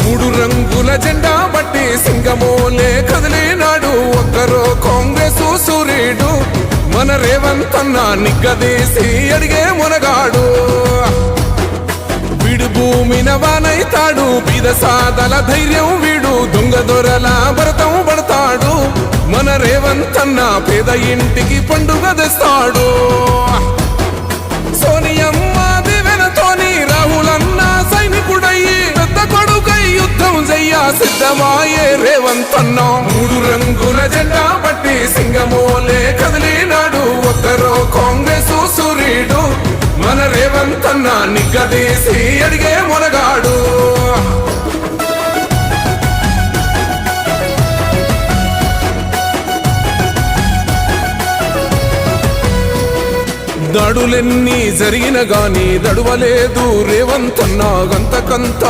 మూడు రంగుల జెండా బట్టి సింగమోలే కదిలినాడు ఒక్కరో కాంగ్రెస్ సూర్యుడు మన రేవంత్ అన్న నిగ్గదీసి అడిగే మునగాడు వీడు భూమిన వానైతాడు బీద సాదల ధైర్యం వీడు దొంగ దొరల భరతం పడతాడు మన రేవంత్ అన్న పేద ఇంటికి పండుగ తెస్తాడు సోనియమ్మ దివెనతోని రాహులన్న సైనికుడయ్యి పెద్ద కొడుకై యుద్ధం చెయ్య సిద్ధమాయే రేవంత్ అన్న మూడు రంగుల జెండా బట్టి సింగమోలే కదిలినాడు ఒక్కరో కాంగ్రెస్ సూర్యుడు మన రేవంత్ అన్న నిగ్గదీసి అడిగే మునగాడు దాడులెన్ని జరిగిన గాని దడువలేదు రేవంత్ అన్న గంతకంత